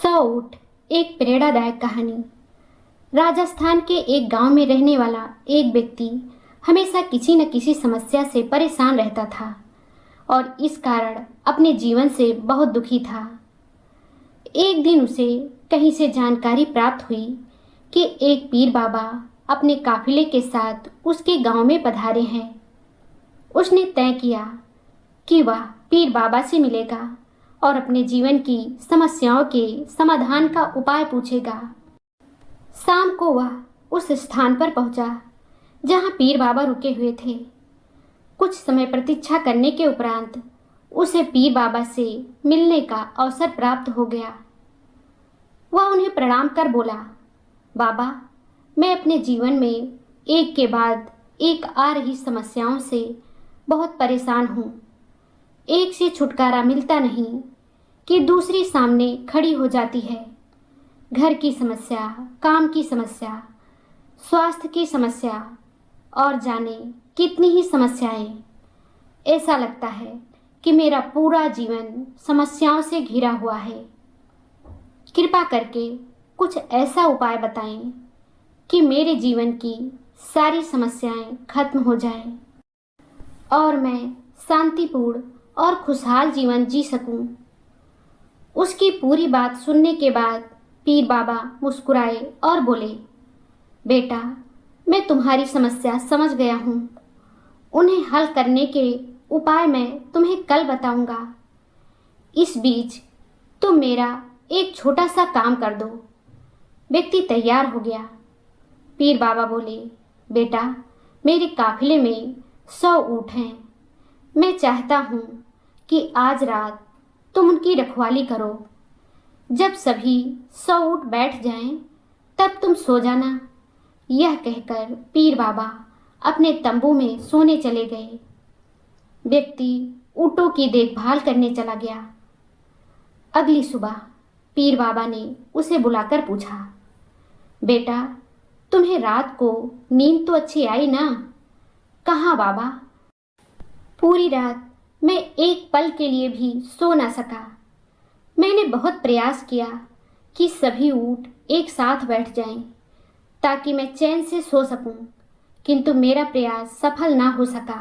सौ ऊँट एक प्रेरणादायक कहानी। राजस्थान के एक गांव में रहने वाला एक व्यक्ति हमेशा किसी न किसी समस्या से परेशान रहता था और इस कारण अपने जीवन से बहुत दुखी था। एक दिन उसे कहीं से जानकारी प्राप्त हुई कि एक पीर बाबा अपने काफिले के साथ उसके गांव में पधारे हैं। उसने तय किया कि वह पीर बाबा से मिलेगा और अपने जीवन की समस्याओं के समाधान का उपाय पूछेगा। शाम को वह उस स्थान पर पहुंचा जहां पीर बाबा रुके हुए थे। कुछ समय प्रतीक्षा करने के उपरांत उसे पीर बाबा से मिलने का अवसर प्राप्त हो गया। वह उन्हें प्रणाम कर बोला, बाबा, मैं अपने जीवन में एक के बाद एक आ रही समस्याओं से बहुत परेशान हूँ। एक से छुटकारा मिलता नहीं कि दूसरी सामने खड़ी हो जाती है। घर की समस्या, काम की समस्या, स्वास्थ्य की समस्या और जाने कितनी ही समस्याएं। ऐसा लगता है कि मेरा पूरा जीवन समस्याओं से घिरा हुआ है। कृपा करके कुछ ऐसा उपाय बताएं कि मेरे जीवन की सारी समस्याएं खत्म हो जाएं और मैं शांतिपूर्ण और खुशहाल जीवन जी सकूं। उसकी पूरी बात सुनने के बाद पीर बाबा मुस्कुराए और बोले, बेटा, मैं तुम्हारी समस्या समझ गया हूँ। उन्हें हल करने के उपाय मैं तुम्हें कल बताऊंगा। इस बीच तुम मेरा एक छोटा सा काम कर दो। व्यक्ति तैयार हो गया। पीर बाबा बोले, बेटा, मेरे काफिले में 100 ऊँट हैं। मैं चाहता हूँ कि आज रात तुम उनकी रखवाली करो। जब सभी 100 ऊँट बैठ जाएं, तब तुम सो जाना। यह कहकर पीर बाबा अपने तंबू में सोने चले गए। व्यक्ति ऊँटों की देखभाल करने चला गया। अगली सुबह पीर बाबा ने उसे बुलाकर पूछा, बेटा, तुम्हें रात को नींद तो अच्छी आई ना? कहाँ बाबा? पूरी रात मैं एक पल के लिए भी सो ना सका। मैंने बहुत प्रयास किया कि सभी ऊँट एक साथ बैठ जाएं, ताकि मैं चैन से सो सकूं, किंतु मेरा प्रयास सफल ना हो सका।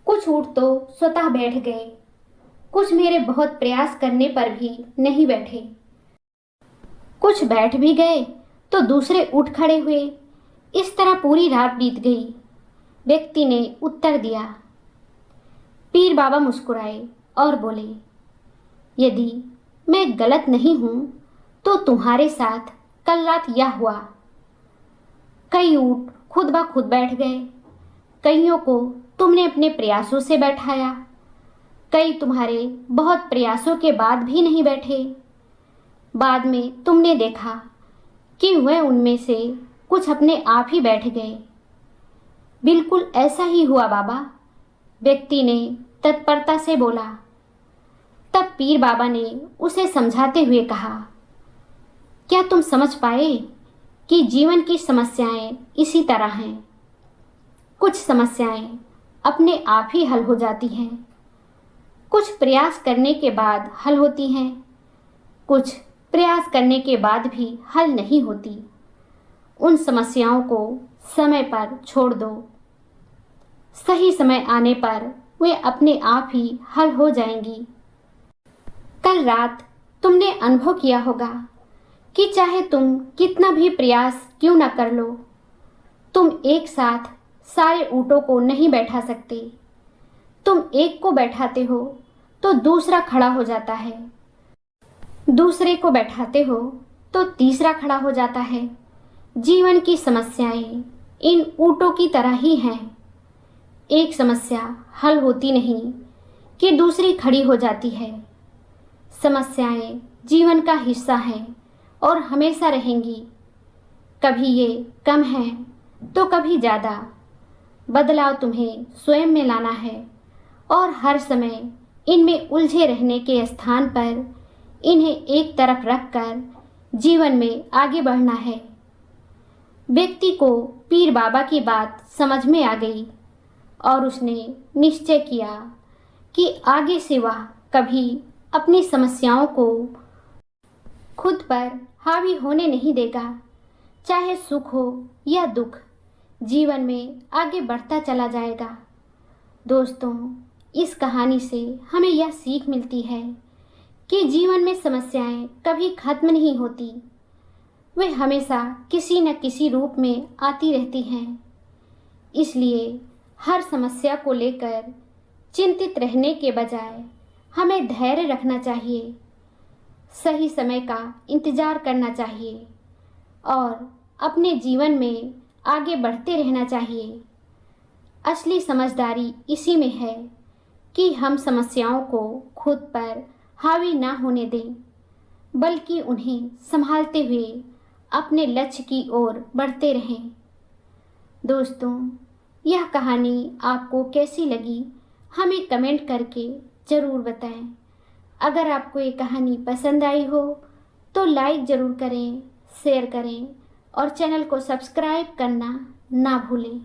कुछ ऊँट तो स्वतः बैठ गए, कुछ मेरे बहुत प्रयास करने पर भी नहीं बैठे। कुछ बैठ भी गए तो दूसरे उठ खड़े हुए। इस तरह पूरी रात बीत गई। व्यक्ति ने उत्तर दिया। पीर बाबा मुस्कुराए और बोले, यदि मैं गलत नहीं हूं तो तुम्हारे साथ कल रात यह हुआ। कई ऊँट खुद ब खुद बैठ गए, कईयों को तुमने अपने प्रयासों से बैठाया, कई तुम्हारे बहुत प्रयासों के बाद भी नहीं बैठे। बाद में तुमने देखा कि वह उनमें से कुछ अपने आप ही बैठ गए। बिल्कुल ऐसा ही हुआ बाबा, व्यक्ति ने तत्परता से बोला। तब पीर बाबा ने उसे समझाते हुए कहा, क्या तुम समझ पाए कि जीवन की समस्याएं इसी तरह हैं? कुछ समस्याएं अपने आप ही हल हो जाती हैं, कुछ प्रयास करने के बाद हल होती हैं, कुछ प्रयास करने के बाद भी हल नहीं होती। उन समस्याओं को समय पर छोड़ दो। सही समय आने पर वे अपने आप ही हल हो जाएंगी। कल रात तुमने अनुभव किया होगा कि चाहे तुम कितना भी प्रयास क्यों न कर लो, तुम एक साथ सारे ऊँटों को नहीं बैठा सकते। तुम एक को बैठाते हो तो दूसरा खड़ा हो जाता है, दूसरे को बैठाते हो तो तीसरा खड़ा हो जाता है। जीवन की समस्याएं इन ऊँटों की तरह ही हैं। एक समस्या हल होती नहीं कि दूसरी खड़ी हो जाती है। समस्याएं जीवन का हिस्सा हैं और हमेशा रहेंगी। कभी ये कम है तो कभी ज़्यादा। बदलाव तुम्हें स्वयं में लाना है और हर समय इनमें उलझे रहने के स्थान पर इन्हें एक तरफ रखकर जीवन में आगे बढ़ना है। व्यक्ति को पीर बाबा की बात समझ में आ गई और उसने निश्चय किया कि आगे से वह कभी अपनी समस्याओं को खुद पर हावी होने नहीं देगा। चाहे सुख हो या दुख, जीवन में आगे बढ़ता चला जाएगा। दोस्तों, इस कहानी से हमें यह सीख मिलती है कि जीवन में समस्याएं कभी खत्म नहीं होती, वे हमेशा किसी न किसी रूप में आती रहती हैं। इसलिए हर समस्या को लेकर चिंतित रहने के बजाय हमें धैर्य रखना चाहिए, सही समय का इंतज़ार करना चाहिए और अपने जीवन में आगे बढ़ते रहना चाहिए। असली समझदारी इसी में है कि हम समस्याओं को खुद पर हावी ना होने दें, बल्कि उन्हें संभालते हुए अपने लक्ष्य की ओर बढ़ते रहें। दोस्तों, यह कहानी आपको कैसी लगी हमें कमेंट करके ज़रूर बताएं। अगर आपको ये कहानी पसंद आई हो तो लाइक ज़रूर करें, शेयर करें और चैनल को सब्सक्राइब करना ना भूलें।